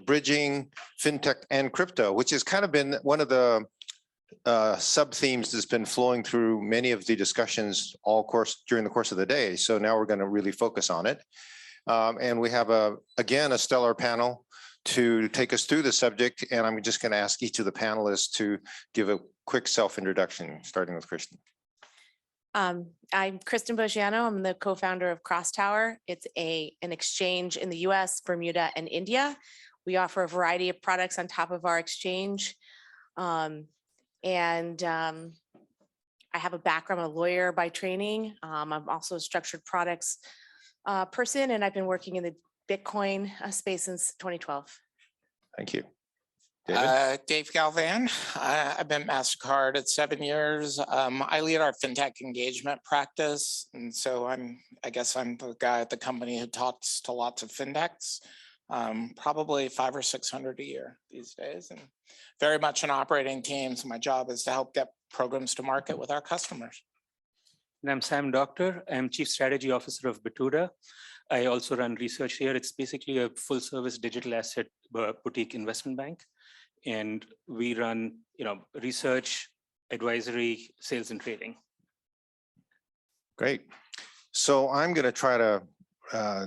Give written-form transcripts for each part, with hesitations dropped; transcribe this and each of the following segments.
bridging fintech and crypto, which has kind of been one of the sub-themes that's been flowing through many of the discussions during the course of the day. So now we're going to really focus on it. And we have, again, a stellar panel to take us through the subject. And I'm just going to ask each of the panelists to give a quick self-introduction, starting with Kristin. I'm Kristin Boggiano. I'm the co-founder of CrossTower. It's an exchange in the US, Bermuda, and India. We offer a variety of products on top of our exchange. I have a background, I'm a lawyer by training. I'm also a structured products person, and I've been working in the Bitcoin space since 2012. Thank you. Dave Galvan. I've been Mastercard at 7 years. I lead our fintech engagement practice. And so I guess I'm the guy at the company who talks to lots of fintechs, probably 500 or 600 a year these days, and very much an operating team. So my job is to help get programs to market with our customers. And I'm Sam Doctor. I'm Chief Strategy Officer of BitOoda. I also run research here. It's basically a full service digital asset boutique investment bank. And we run, research, advisory, sales, and trading. Great. So I'm going to try to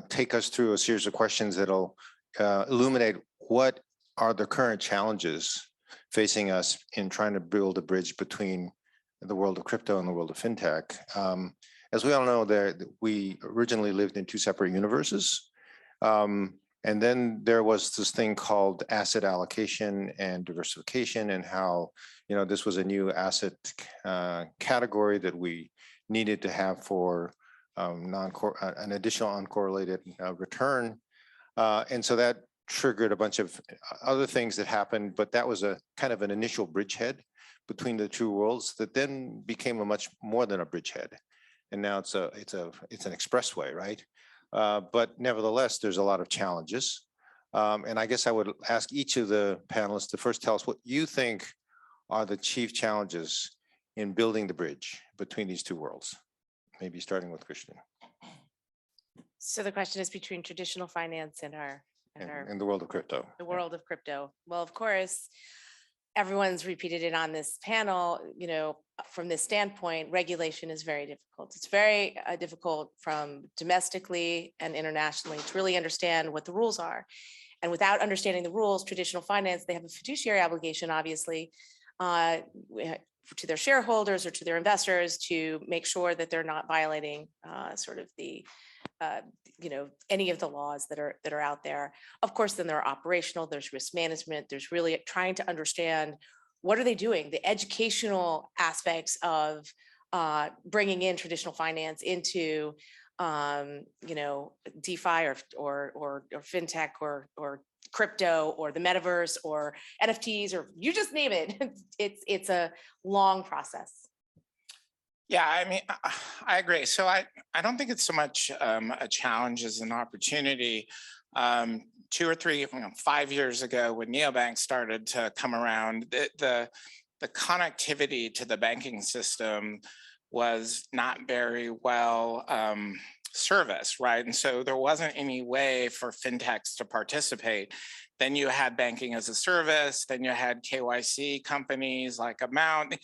take us through a series of questions that'll illuminate what are the current challenges facing us in trying to build a bridge between the world of crypto and the world of fintech. As we all know, we originally lived in two separate universes. And then there was this thing called asset allocation and diversification, and how, this was a new asset category that we needed to have for an additional uncorrelated return. And so that triggered a bunch of other things that happened, but that was a kind of an initial bridgehead between the two worlds that then became a much more than a bridgehead. And now it's an expressway, right? But nevertheless, there's a lot of challenges. And I guess I would ask each of the panelists to first tell us what you think are the chief challenges in building the bridge between these two worlds. Maybe starting with Kristin. So the question is between traditional finance and the world of crypto. The world of crypto. Well, of course, everyone's repeated it on this panel, from this standpoint, regulation is very difficult. It's very difficult from domestically and internationally to really understand what the rules are. And without understanding the rules, traditional finance, they have a fiduciary obligation, obviously, to their shareholders or to their investors to make sure that they're not violating sort of the any of the laws that are out there. Of course, then there are operational, there's risk management, there's really trying to understand what are they doing, the educational aspects of bringing in traditional finance into DeFi or fintech or crypto or the metaverse or NFTs or you just name it. It's a long process. Yeah, I mean, I agree. So I don't think it's so much a challenge as an opportunity. 2 or 3, 5 years ago, when neobanks started to come around, the connectivity to the banking system was not very well serviced, right? And so there wasn't any way for fintechs to participate. Then you had banking as a service, then you had KYC companies like Amount,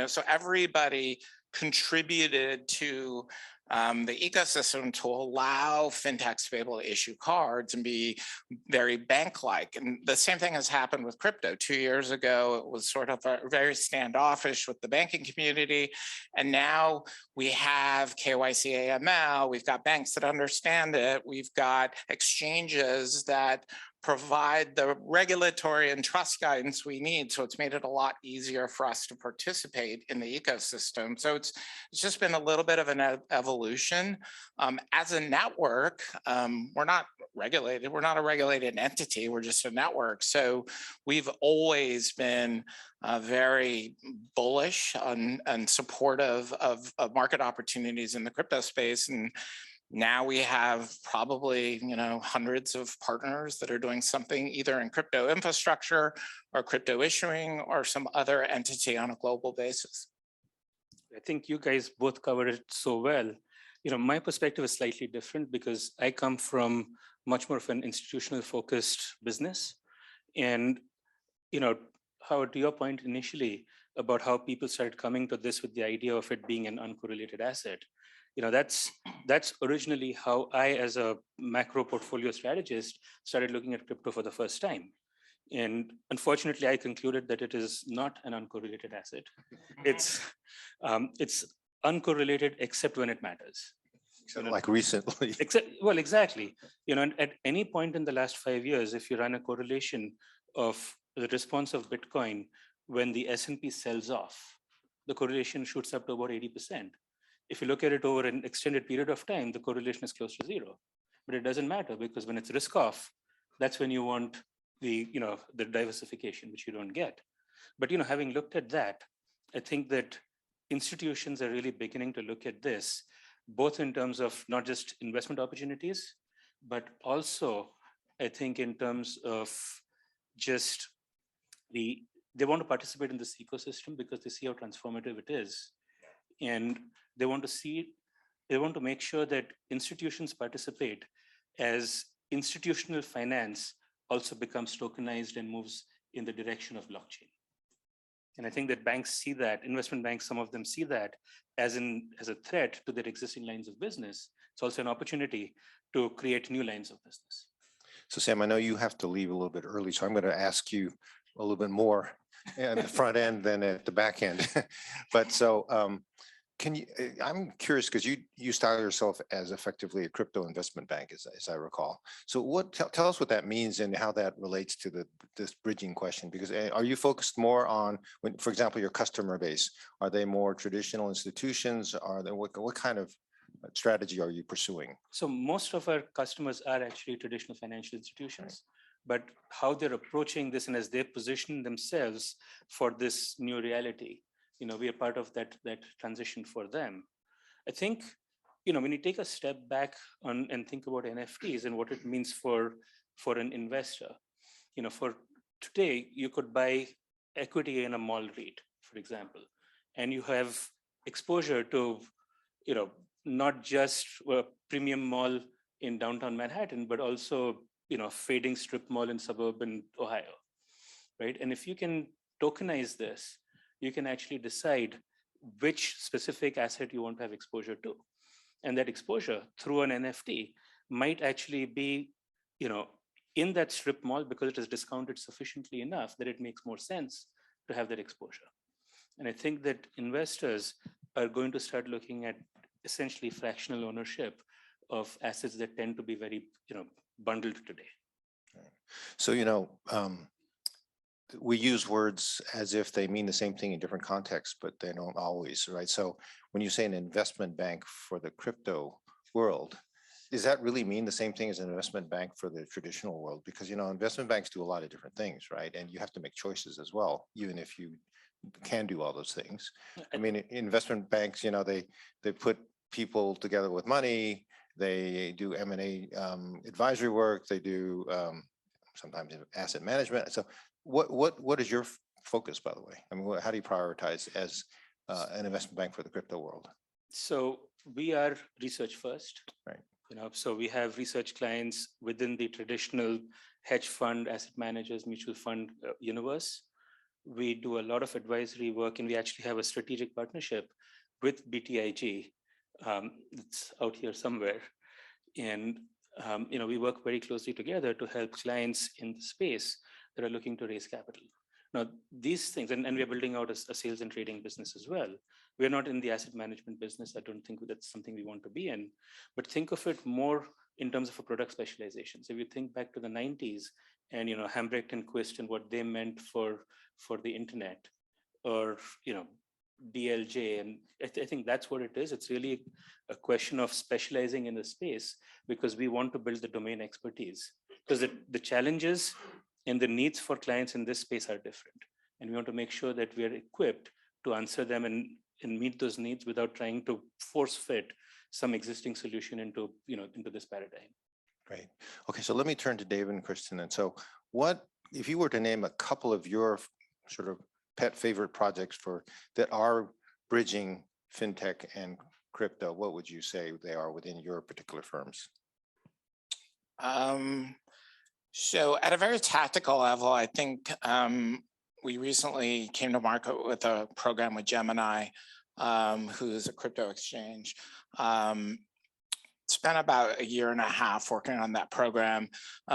so everybody contributed to the ecosystem to allow fintechs to be able to issue cards and be very bank-like. And the same thing has happened with crypto. 2 years ago, it was sort of very standoffish with the banking community. And now we have KYC AML, we've got banks that understand it, we've got exchanges that provide the regulatory and trust guidance we need. So it's made it a lot easier for us to participate in the ecosystem. So it's just been a little bit of an evolution. As a network, we're not regulated. We're not a regulated entity. We're just a network. So we've always been very bullish and supportive of market opportunities in the crypto space. And now we have probably, hundreds of partners that are doing something either in crypto infrastructure or crypto issuing or some other entity on a global basis. I think you guys both covered it so well. My perspective is slightly different because I come from much more of an institutional focused business. And, Howard, to your point initially about how people started coming to this with the idea of it being an uncorrelated asset, that's originally how I, as a macro portfolio strategist, started looking at crypto for the first time. And unfortunately, I concluded that it is not an uncorrelated asset. It's uncorrelated except when it matters. Like recently. Well, exactly. And at any point in the last 5 years, if you run a correlation of the response of Bitcoin when the S&P sells off, the correlation shoots up to about 80%. If you look at it over an extended period of time, the correlation is close to zero. But it doesn't matter because when it's risk off, that's when you want the diversification, which you don't get. But having looked at that, I think that institutions are really beginning to look at this, both in terms of not just investment opportunities, but also I think in terms of just they want to participate in this ecosystem because they see how transformative it is. And they want to make sure that institutions participate as institutional finance also becomes tokenized and moves in the direction of blockchain. And I think that banks see that, investment banks, some of them see that as a threat to their existing lines of business. It's also an opportunity to create new lines of business. So Sam, I know you have to leave a little bit early, so I'm going to ask you a little bit more at the front end than at the back end. But so I'm curious because you style yourself as effectively a crypto investment bank, as I recall. So tell us what that means and how that relates to this bridging question. Because are you focused more on, for example, your customer base? Are they more traditional institutions? Are they what kind of strategy are you pursuing? So most of our customers are actually traditional financial institutions, but how they're approaching this and as they position themselves for this new reality, we are part of that transition for them. I think, when you take a step back and think about NFTs and what it means for an investor, for today, you could buy equity in a mall REIT, for example, and you have exposure to, not just a premium mall in downtown Manhattan, but also, fading strip mall in suburban Ohio, right? And if you can tokenize this, you can actually decide which specific asset you want to have exposure to. And that exposure through an NFT might actually be, in that strip mall because it is discounted sufficiently enough that it makes more sense to have that exposure. And I think that investors are going to start looking at essentially fractional ownership of assets that tend to be very, bundled today. So, we use words as if they mean the same thing in different contexts, but they don't always, right? So when you say an investment bank for the crypto world, does that really mean the same thing as an investment bank for the traditional world? Because, investment banks do a lot of different things, right? And you have to make choices as well, even if you can do all those things. I mean, investment banks, they put people together with money, they do M&A advisory work, they do sometimes asset management. So what is your focus, by the way? I mean, how do you prioritize as an investment bank for the crypto world? So we are research first, right? So we have research clients within the traditional hedge fund, asset managers, mutual fund universe. We do a lot of advisory work, and we actually have a strategic partnership with BTIG. It's out here somewhere, and we work very closely together to help clients in the space that are looking to raise capital. Now, these things, and we are building out a sales and trading business as well. We're not in the asset management business. I don't think that's something we want to be in, but think of it more in terms of a product specialization. So if you think back to the 90s and, Hambrecht and Quist and what they meant for the internet, or, DLJ, and I think that's what it is. It's really a question of specializing in the space because we want to build the domain expertise, because the challenges and the needs for clients in this space are different. And we want to make sure that we are equipped to answer them and meet those needs without trying to force fit some existing solution into this paradigm. Right. Okay, so let me turn to David and Kristin. And so if you were to name a couple of your sort of pet favorite projects that are bridging fintech and crypto, what would you say they are within your particular firms? So at a very tactical level, I think we recently came to market with a program with Gemini, who is a crypto exchange. Spent about a year and a half working on that program.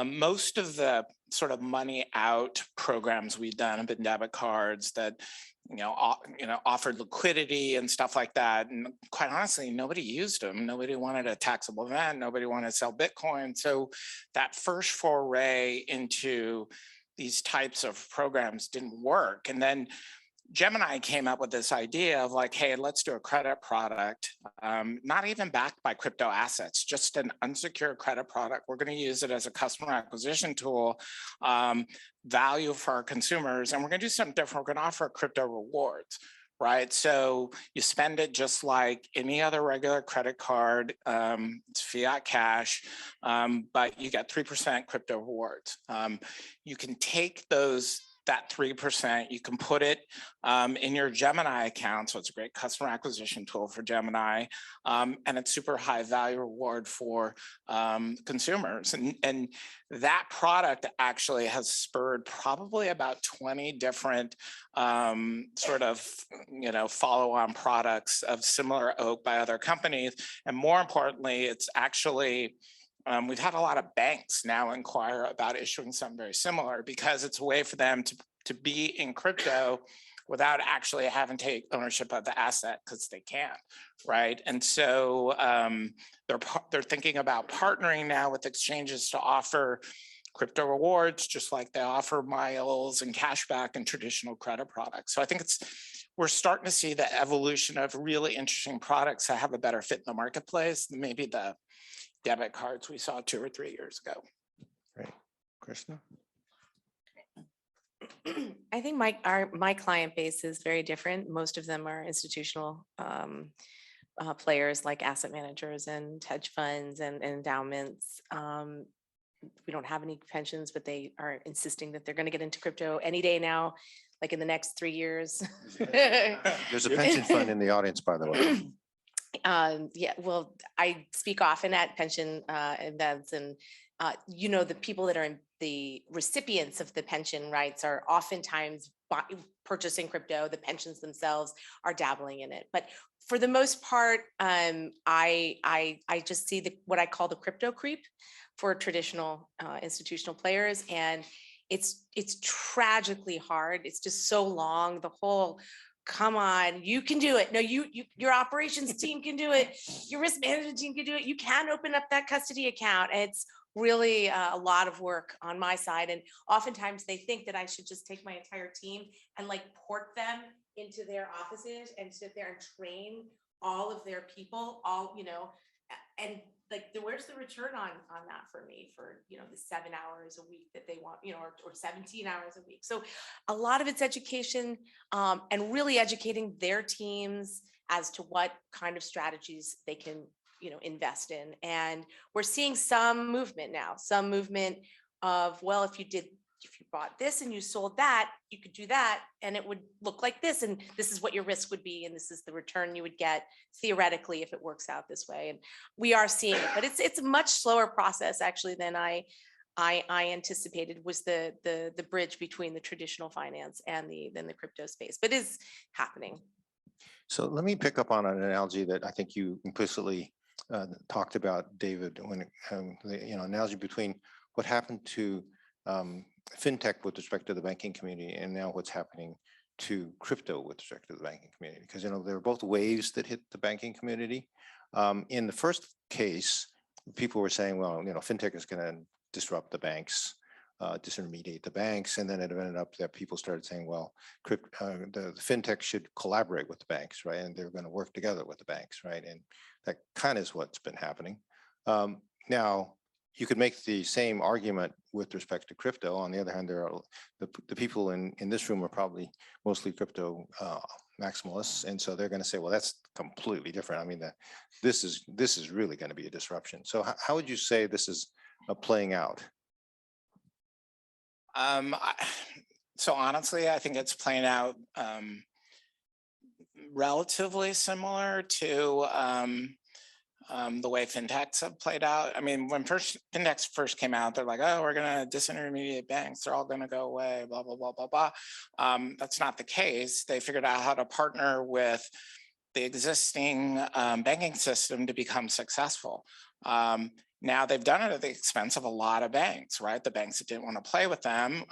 Most of the sort of money out programs we've done have been debit cards that offered liquidity and stuff like that. And quite honestly, nobody used them. Nobody wanted a taxable event. Nobody wanted to sell Bitcoin. So that first foray into these types of programs didn't work. And then Gemini came up with this idea of like, hey, let's do a credit product, not even backed by crypto assets, just an unsecured credit product. We're going to use it as a customer acquisition tool, value for our consumers, and we're going to do something different. We're going to offer crypto rewards, right? So you spend it just like any other regular credit card, it's fiat cash, but you get 3% crypto rewards. You can take that 3%, you can put it in your Gemini account. So it's a great customer acquisition tool for Gemini. And it's super high value reward for consumers. And that product actually has spurred probably about 20 different sort of, follow-on products of similar ilk by other companies. And more importantly, it's actually, we've had a lot of banks now inquire about issuing something very similar because it's a way for them to be in crypto without actually having to take ownership of the asset because they can't, right? And so they're thinking about partnering now with exchanges to offer crypto rewards, just like they offer miles and cashback in traditional credit products. So I think we're starting to see the evolution of really interesting products that have a better fit in the marketplace than maybe the debit cards we saw 2 or 3 years ago. Great. Kristin? I think my client base is very different. Most of them are institutional players like asset managers and hedge funds and endowments. We don't have any pensions, but they are insisting that they're going to get into crypto any day now, like in the next 3 years. There's a pension fund in the audience, by the way. Yeah, well, I speak often at pension events, and the people that are in the recipients of the pension rights are oftentimes purchasing crypto. The pensions themselves are dabbling in it, but for the most part, I just see what I call the crypto creep for traditional institutional players, and it's tragically hard. It's just so long. The whole come on, you can do it. No, your operations team can do it. Your risk management team can do it. You can open up that custody account. It's really a lot of work on my side. And oftentimes they think that I should just take my entire team and like port them into their offices and sit there and train all of their people, and like where's the return on that for me for the 7 hours a week that they want, or 17 hours a week. So a lot of it's education, and really educating their teams as to what kind of strategies they can invest in. And we're seeing some movement of, well, if you bought this and you sold that, you could do that and it would look like this, and this is what your risk would be, and this is the return you would get theoretically if it works out this way. And we are seeing it, but it's a much slower process actually than I anticipated was the bridge between the traditional finance and the crypto space, but is happening. So let me pick up on an analogy that I think you implicitly talked about, David, when the analogy between what happened to fintech with respect to the banking community and now what's happening to crypto with respect to the banking community, because there are both waves that hit the banking community. In the first case, people were saying, well, fintech is going to disrupt the banks, disintermediate the banks, and then it ended up that people started saying, well, the fintech should collaborate with the banks, right? And they're going to work together with the banks, right? And that kind of is what's been happening. Now, you could make the same argument with respect to crypto. On the other hand, there are the people in this room are probably mostly crypto maximalists, and so they're going to say, well, that's completely different. I mean, this is really going to be a disruption. So how would you say this is playing out? So honestly, I think it's playing out relatively similar to the way fintechs have played out. I mean, when fintechs first came out, they're like, oh, we're going to disintermediate banks. They're all going to go away, blah, blah, blah, blah, blah. That's not the case. They figured out how to partner with the existing banking system to become successful. Now they've done it at the expense of a lot of banks, right? The banks that didn't want to play with them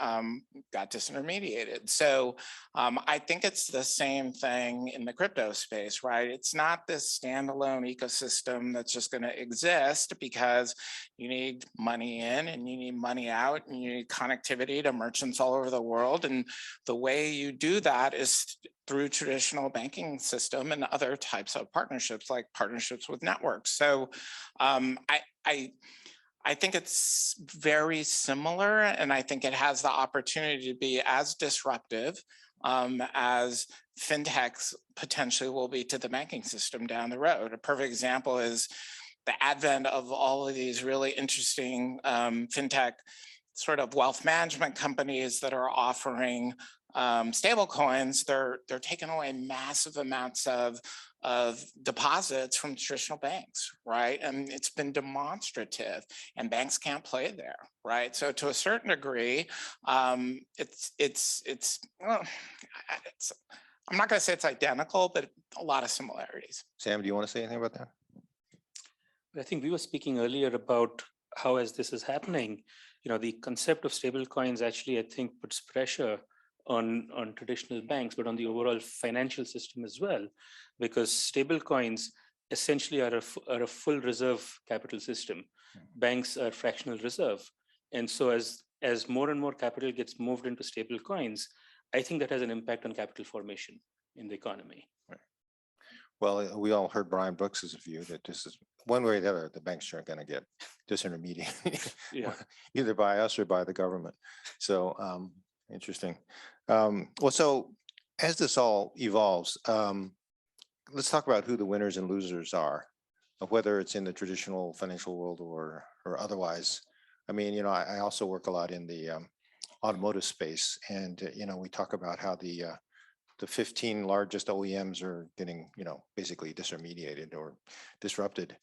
got disintermediated. So I think it's the same thing in the crypto space, right? It's not this standalone ecosystem that's just going to exist because you need money in and you need money out and you need connectivity to merchants all over the world. And the way you do that is through traditional banking system and other types of partnerships, like partnerships with networks. So I think it's very similar, and I think it has the opportunity to be as disruptive as fintechs potentially will be to the banking system down the road. A perfect example is the advent of all of these really interesting fintech sort of wealth management companies that are offering stable coins. They're taking away massive amounts of deposits from traditional banks, right? And it's been demonstrative, and banks can't play there, right? So to a certain degree, I'm not going to say it's identical, but a lot of similarities. Sam, do you want to say anything about that? I think we were speaking earlier about how, as this is happening, the concept of stable coins actually, I think, puts pressure on traditional banks, but on the overall financial system as well, because stable coins essentially are a full reserve capital system. Banks are fractional reserve. And so as more and more capital gets moved into stable coins, I think that has an impact on capital formation in the economy. Right. Well, we all heard Brian Brooks's view that this is one way or the other, the banks aren't going to get disintermediated, either by us or by the government. So interesting. Well, so as this all evolves, let's talk about who the winners and losers are, whether it's in the traditional financial world or otherwise. I mean, I also work a lot in the automotive space, and we talk about how the 15 largest OEMs are getting, basically disintermediated or disrupted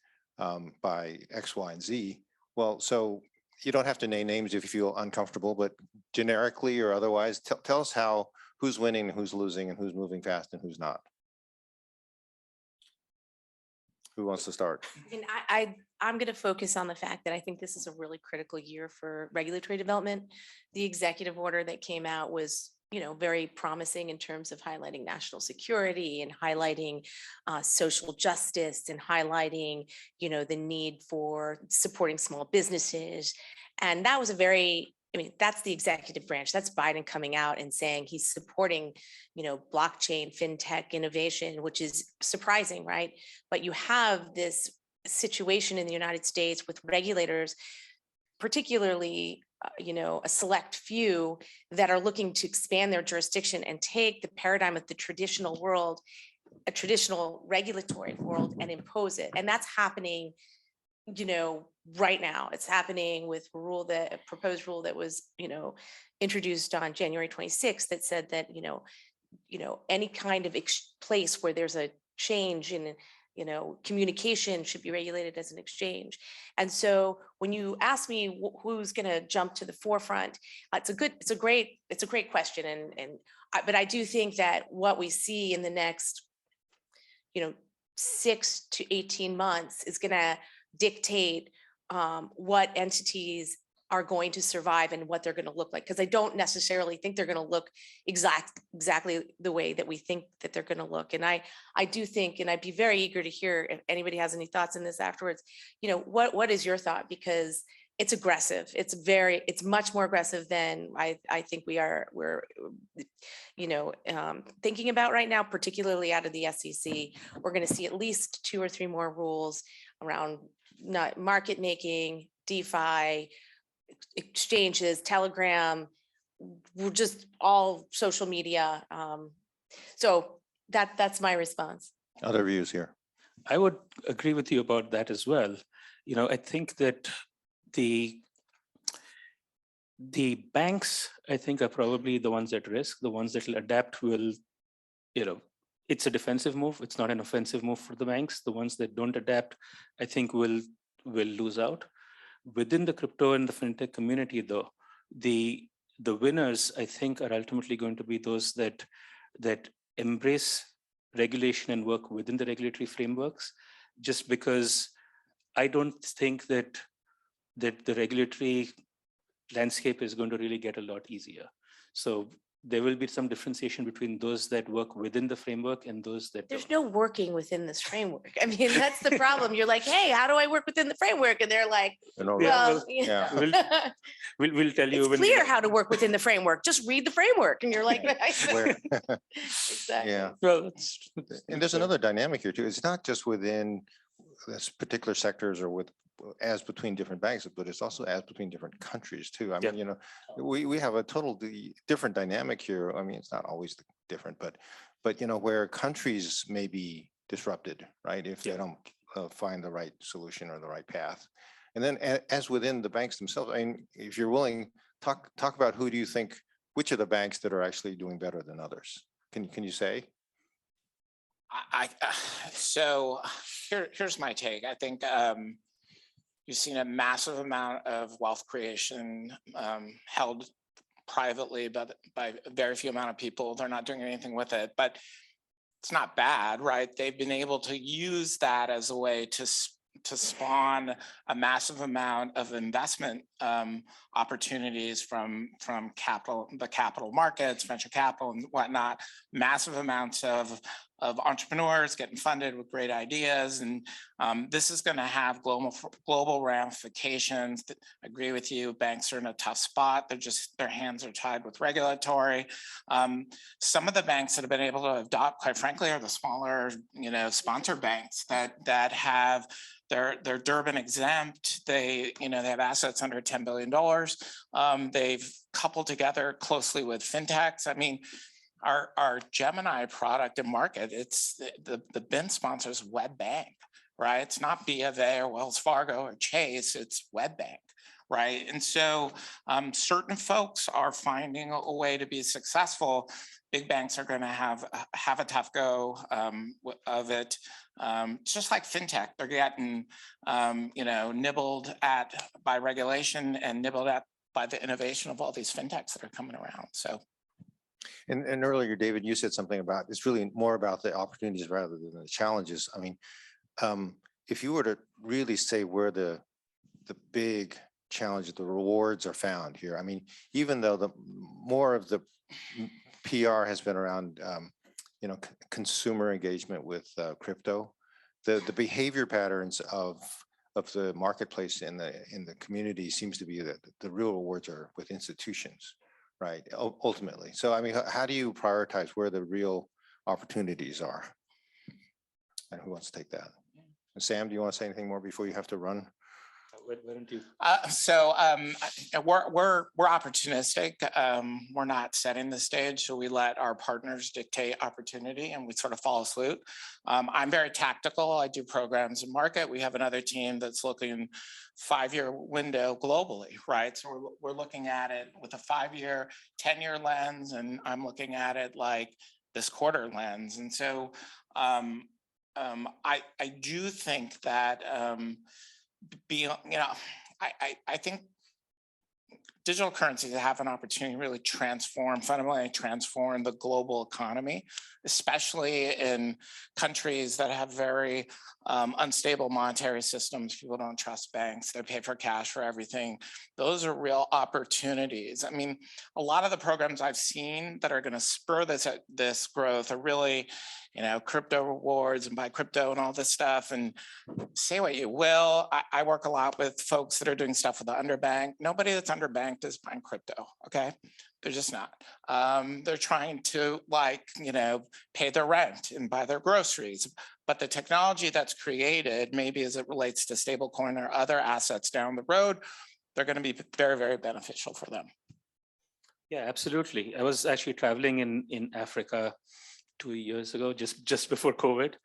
by X, Y, and Z. Well, so you don't have to name names if you feel uncomfortable, but generically or otherwise, tell us who's winning, who's losing, and who's moving fast and who's not. Who wants to start? I mean, I'm going to focus on the fact that I think this is a really critical year for regulatory development. The executive order that came out was, very promising in terms of highlighting national security and highlighting social justice and highlighting, the need for supporting small businesses. And that was that's the executive branch. That's Biden coming out and saying he's supporting, blockchain, fintech innovation, which is surprising, right? But you have this situation in the United States with regulators, particularly, a select few that are looking to expand their jurisdiction and take the paradigm of the traditional world, a traditional regulatory world, and impose it. And that's happening, right now. It's happening with a proposed rule that was, introduced on January 26th that said that, any kind of place where there's a change in communication should be regulated as an exchange. And so when you ask me who's going to jump to the forefront, it's a great question. But I do think that what we see in the next, 6 to 18 months is going to dictate what entities are going to survive and what they're going to look like. Because I don't necessarily think they're going to look exactly the way that we think that they're going to look. And I do think, and I'd be very eager to hear if anybody has any thoughts on this afterwards, what is your thought? Because it's aggressive. It's much more aggressive than I think we're thinking about right now, particularly out of the SEC. We're going to see at least 2 or 3 more rules around market making, DeFi, exchanges, Telegram, we're just all social media. So that's my response. Other views here. I would agree with you about that as well. I think that the banks, I think, are probably the ones at risk. The ones that will adapt will, it's a defensive move. It's not an offensive move for the banks. The ones that don't adapt, I think will lose out. Within the crypto and the fintech community, though, the winners, I think, are ultimately going to be those that embrace regulation and work within the regulatory frameworks, just because I don't think that the regulatory landscape is going to really get a lot easier. So there will be some differentiation between those that work within the framework and those that There's don't. no working within this framework. I mean, that's the problem. You're like, hey, how do I work within the framework? And they're like, well, yeah. We'll tell you. it's when clear how to work within the framework. Just read the framework. And you're like, Where- exactly. Yeah. Well, And there's another dynamic here too. It's not just within this particular sectors or as between different banks, but it's also as between different countries too. I mean, we have a different dynamic here. I mean, it's not always different, but where countries may be disrupted, right? If they don't find the right solution or the right path. And then as within the banks themselves, I mean, if you're willing, talk about who do you think, which of the banks that are actually doing better than others? Can you say? So here's my take. I think you've seen a massive amount of wealth creation held privately by a very few amount of people. They're not doing anything with it, but it's not bad, right? They've been able to use that as a way to spawn a massive amount of investment opportunities from the capital markets, venture capital and whatnot, massive amounts of entrepreneurs getting funded with great ideas. And this is going to have global ramifications. I agree with you. Banks are in a tough spot. Their hands are tied with regulatory. Some of the banks that have been able to adopt, quite frankly, are the smaller, sponsor banks that have they're Durbin exempt. They have assets under $10 billion. They've coupled together closely with fintechs. I mean, our Gemini product and market, it's the BIN sponsors web bank, right? It's not B of A or Wells Fargo or Chase, it's web bank, right? And so certain folks are finding a way to be successful. Big banks are going to have a tough go of it. Just like fintech, they're getting nibbled at by regulation and nibbled at by the innovation of all these fintechs that are coming around. So. And earlier, David, you said something about it's really more about the opportunities rather than the challenges. I mean, if you were to really say where the big challenge, the rewards are found here. I mean, even though the more of the PR has been around, consumer engagement with crypto, the behavior patterns of the marketplace in the community seems to be that the real rewards are with institutions, right? Ultimately. So, I mean, how do you prioritize where the real opportunities are? And who wants to take that? And Sam, do you want to say anything more before you have to run? Why don't you? We're opportunistic. We're not setting the stage, so we let our partners dictate opportunity, and we sort of follow suit. I'm very tactical. I do programs in market. We have another team that's looking 5-year window globally, right? So we're looking at it with a 5-year, 10-year lens, and I'm looking at it like this quarter lens. And so I do think that. I think digital currencies have an opportunity to really fundamentally transform the global economy, especially in countries that have very unstable monetary systems. People don't trust banks. They pay for cash for everything. Those are real opportunities. I mean, a lot of the programs I've seen that are going to spur this growth are really, crypto rewards and buy crypto and all this stuff. And say what you will, I work a lot with folks that are doing stuff with the underbanked. Nobody that's underbanked is buying crypto, okay? They're just not. They're trying to pay their rent and buy their groceries. But the technology that's created, maybe as it relates to stablecoin or other assets down the road, they're going to be very, very beneficial for them. Yeah, absolutely. I was actually traveling in Africa 2 years ago, just before COVID.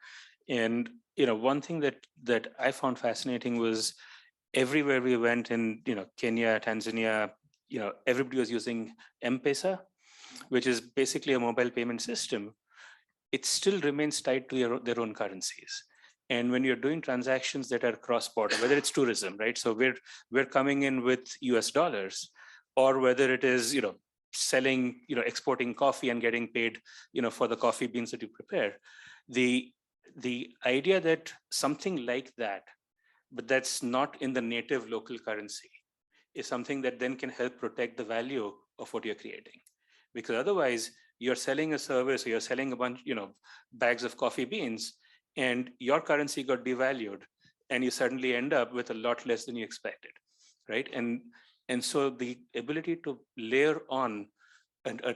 And one thing that I found fascinating was everywhere we went in, Kenya, Tanzania, everybody was using M-Pesa, which is basically a mobile payment system. it still remains tied to their own currencies. And when you're doing transactions that are cross-border, whether it's tourism, right? So we're coming in with US dollars, or whether it is, selling, exporting coffee and getting paid, for the coffee beans that you prepare. The idea that something like that, but that's not in the native local currency, is something that then can help protect the value of what you're creating. Because otherwise, you're selling a service, or you're selling a bunch, bags of coffee beans, and your currency got devalued, and you suddenly end up with a lot less than you expected, right? And so the ability to layer on a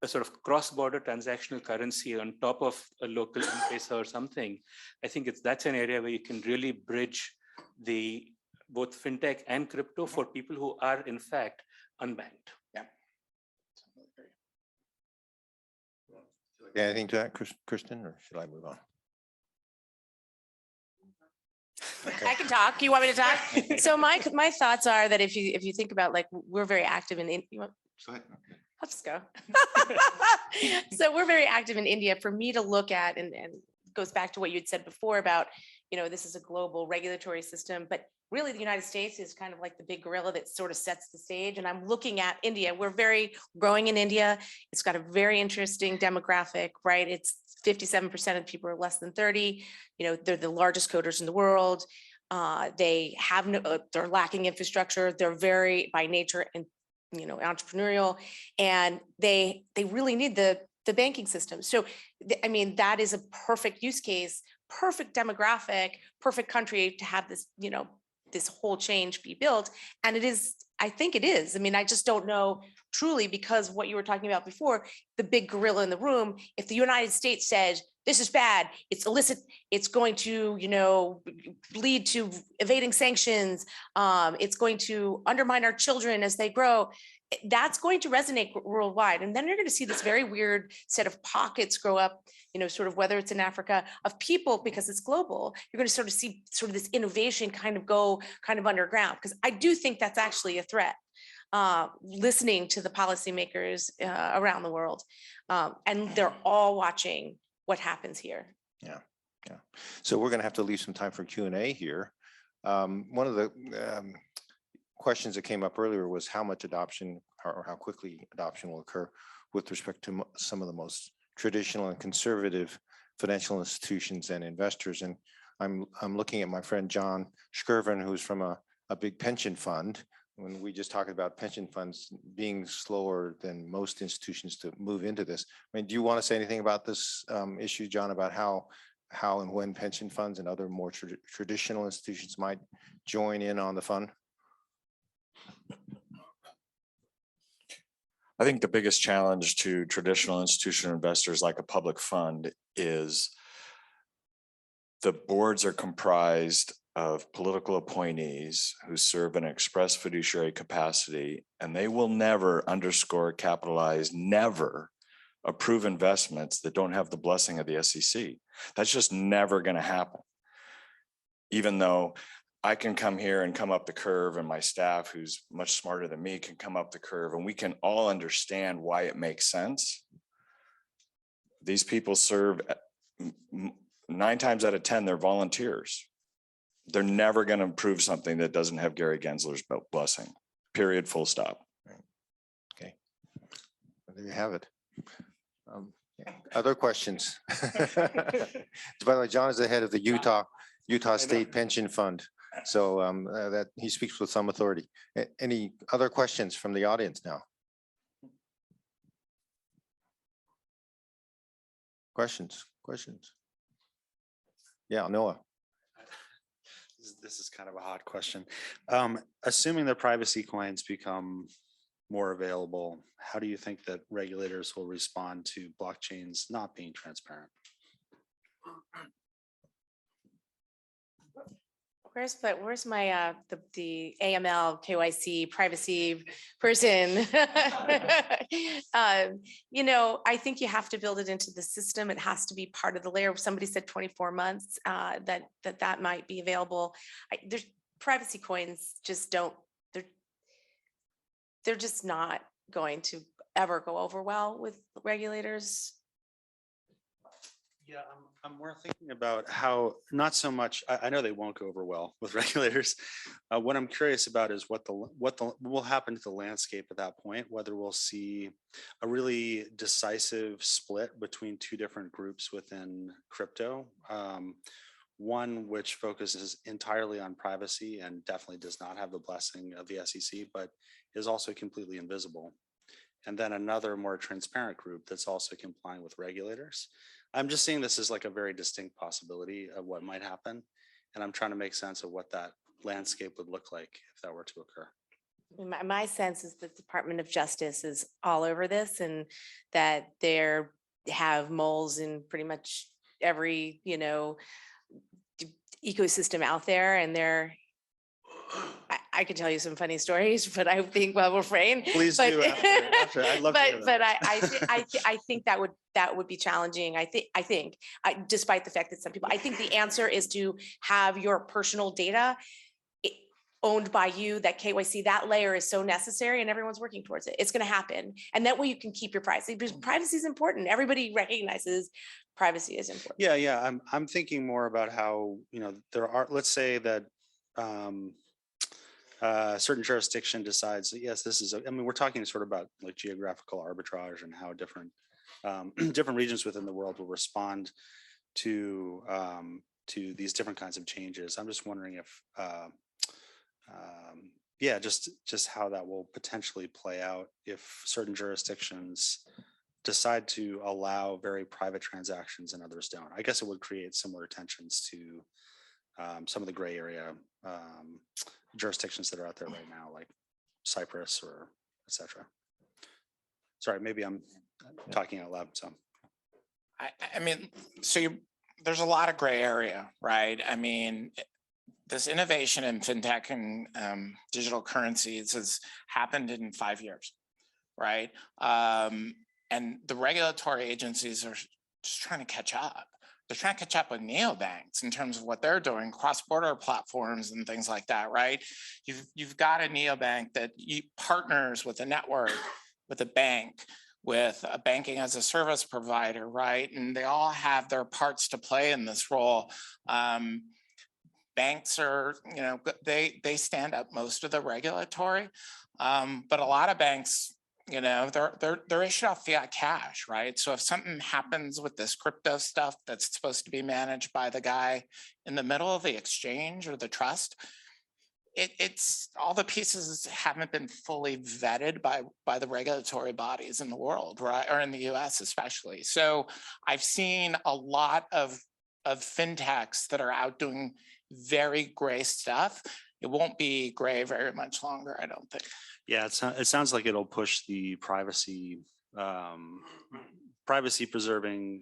sort of cross-border transactional currency on top of a local M-Pesa or something, I think that's an area where you can really bridge both fintech and crypto for people who are in fact unbanked. Anything to that, Kristin, or should I move on? I can talk. You want me to talk? So my thoughts are that if you think about, like, we're very active in India. Go ahead. I'll just go. So we're very active in India. For me to look at, and goes back to what you had said before about, this is a global regulatory system, but really the United States is kind of like the big gorilla that sort of sets the stage. And I'm looking at India. We're very growing in India. It's got a very interesting demographic, right? It's 57% of people are less than 30. They're the largest coders in the world. They have they're lacking infrastructure. They're very by nature and entrepreneurial, and they really need the banking system. So I mean, that is a perfect use case, perfect demographic, perfect country to have this this whole change be built. And it is, I think it is. I mean, I just don't know truly, because what you were talking about before, the big gorilla in the room, if the United States says, this is bad, it's illicit, it's going to, lead to evading sanctions, it's going to undermine our children as they grow, that's going to resonate worldwide. And then you're going to see this very weird set of pockets grow up, sort of whether it's in Africa, of people, because it's global, you're going to sort of see sort of this innovation kind of go kind of underground, because I do think that's actually a threat. Listening to the policymakers around the world, and they're all watching what happens here. Yeah. So we're going to have to leave some time for Q&A here. One of the questions that came up earlier was how much adoption, or how quickly adoption will occur with respect to some of the most traditional and conservative financial institutions and investors. And I'm looking at my friend John Skirvin, who's from a big pension fund. When we just talked about pension funds being slower than most institutions to move into this. I mean, do you want to say anything about this issue, John, about how and when pension funds and other more traditional institutions might join in on the fund? I think the biggest challenge to traditional institutional investors like a public fund is the boards are comprised of political appointees who serve in an express fiduciary capacity, and they will never capitalize, never approve investments that don't have the blessing of the SEC. That's just never going to happen. Even though I can come here and come up the curve, and my staff, who's much smarter than me, can come up the curve, and we can all understand why it makes sense. These people serve 9 times out of 10, they're volunteers. They're never going to approve something that doesn't have Gary Gensler's blessing, period, full stop. Right. Okay, well, there you have it. Other questions? By the way, John is the head of the Utah State Pension Fund. So that he speaks with some authority. Any other questions from the audience now? Questions? Yeah, Noah. This is kind of a hot question. Assuming the privacy coins become more available, how do you think that regulators will respond to blockchains not being transparent? Where's my the AML KYC privacy person? I think you have to build it into the system. It has to be part of the layer. Somebody said 24 months that might be available. There's privacy coins just don't. They're just not going to ever go over well with regulators. Yeah, I'm more thinking about how, not so much, I know they won't go over well with regulators. What I'm curious about is what will happen to the landscape at that point, whether we'll see a really decisive split between two different groups within crypto. One which focuses entirely on privacy and definitely does not have the blessing of the SEC, but is also completely invisible. And then another more transparent group that's also complying with regulators. I'm just seeing this as like a very distinct possibility of what might happen. And I'm trying to make sense of what that landscape would look like if that were to occur. My sense is that the Department of Justice is all over this and that they're have moles in pretty much every, ecosystem out there, and I could tell you some funny stories, but I think we'll refrain. Please But- do after. I'd love to hear But that. I think that would be challenging. Despite the fact that some people, I think the answer is to have your personal data owned by you. That KYC, that layer is so necessary, and everyone's working towards it. It's going to happen, and that way you can keep your privacy, because privacy is important. Everybody recognizes privacy is important. Yeah. I'm thinking more about how, there are, let's say that certain jurisdiction decides that, yes, this is, we're talking sort of about like geographical arbitrage and how different different regions within the world will respond to these different kinds of changes. I'm just wondering if, just how that will potentially play out if certain jurisdictions decide to allow very private transactions and others don't. I guess it would create similar tensions to some of the gray area jurisdictions that are out there right now, like Cyprus or et cetera. Sorry, maybe I'm talking out loud. So, I mean, there's a lot of gray area, right? I mean, this innovation in fintech and digital currencies has happened in 5 years, right? And the regulatory agencies are just trying to catch up. They're trying to catch up with neobanks in terms of what they're doing, cross-border platforms and things like that, right? You've got a neobank that partners with a network, with a bank, with a banking as a service provider, right? And they all have their parts to play in this role. Banks are, they stand up most of the regulatory, but a lot of banks, they're issued off fiat cash, right? So if something happens with this crypto stuff that's supposed to be managed by the guy in the middle of the exchange or the trust, it's all the pieces haven't been fully vetted by the regulatory bodies in the world, right? Or in the US especially. So I've seen a lot of fintechs that are out doing very gray stuff. It won't be gray very much longer, I don't think. yeah, it sounds like it'll push the privacy preserving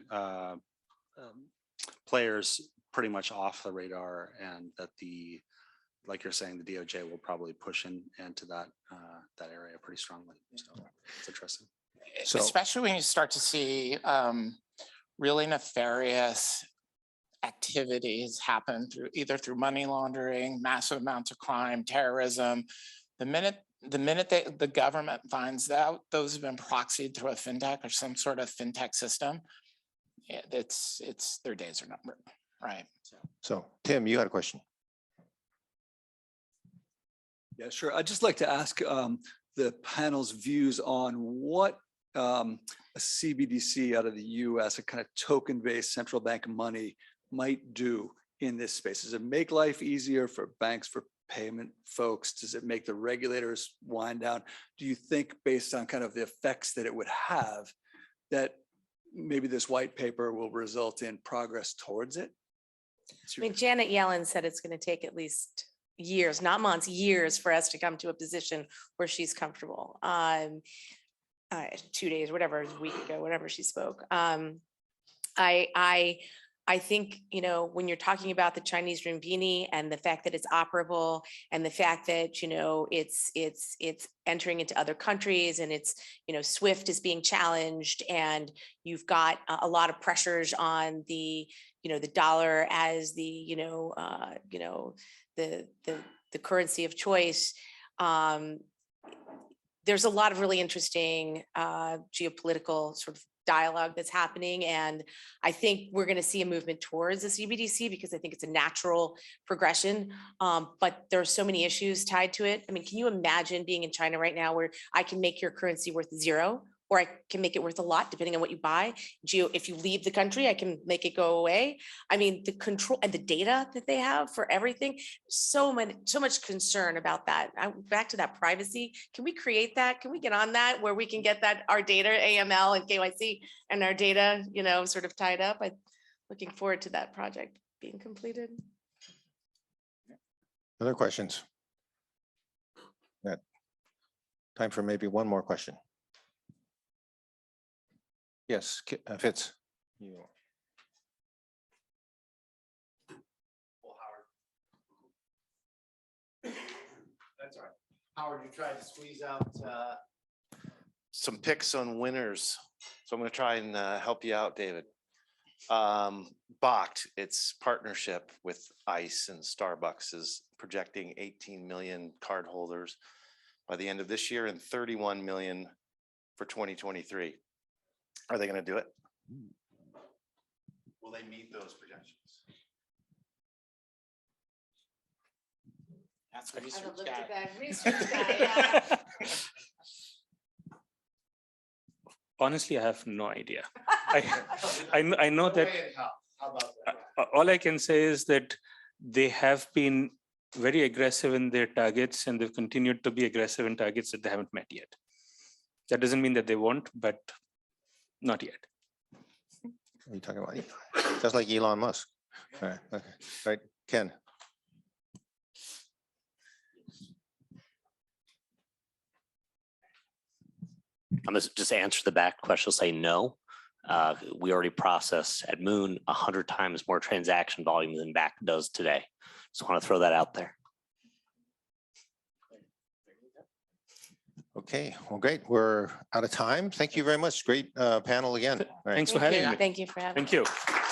players pretty much off the radar, and that like you're saying, the DOJ will probably push into that area pretty strongly. So it's interesting. So- Especially when you start to see really nefarious activities happen either through money laundering, massive amounts of crime, terrorism. The minute the government finds out those have been proxied through a fintech or some sort of fintech system, it's their days are numbered, right? So Tim, you had a question. Yeah, sure. I'd just like to ask the panel's views on what a CBDC out of the US, a kind of token-based central bank money, might do in this space. Does it make life easier for banks, for payment folks? Does it make the regulators wind down? Do you think, based on kind of the effects that it would have, that maybe this white paper will result in progress towards it? I mean, Janet Yellen said it's going to take at least years, not months, years for us to come to a position where she's comfortable. 2 days, whatever, a week ago, whatever she spoke. I think, when you're talking about the Chinese renminbi and the fact that it's operable and the fact that, it's entering into other countries and it's, SWIFT is being challenged, and you've got a lot of pressures on the, the dollar as the, the currency of choice. There's a lot of really interesting geopolitical sort of dialogue that's happening. And I think we're going to see a movement towards the CBDC because I think it's a natural progression. But there are so many issues tied to it. I mean, can you imagine being in China right now where I can make your currency worth 0, or I can make it worth a lot depending on what you buy? If you leave the country, I can make it go away. I mean, the control and the data that they have for everything, so much concern about that. Back to that privacy. Can we create that? Can we get on that where we can get that, our data, AML and KYC and our data, sort of tied up? I'm looking forward to that project being completed. Other questions? Time for maybe one more question. Yes, Fitz. That's all right. Howard, you tried to squeeze out some picks on winners. So I'm going to try and help you out, David. Bokt, its partnership with ICE and Starbucks is projecting 18 million cardholders by the end of this year and 31 million for 2023. Are they going to do it? Will they meet those projections? That's a I research haven't looked guy. at that research guy. Honestly, I have no idea. I know that How about that? all I can say is that they have been very aggressive in their targets and they've continued to be aggressive in targets that they haven't met yet. That doesn't mean that they won't, but not yet. What are you talking about? Just like Elon Musk. All right, okay. All right, Ken. I'm gonna just answer the back question, say no. We already process at Moon 100 times more transaction volume than BAC does today. Just want to throw that out there. Okay, well, great. We're out of time. Thank you very much. Great panel again. All right. Thanks for Thank you. having me. Thank you for having me. Thank you.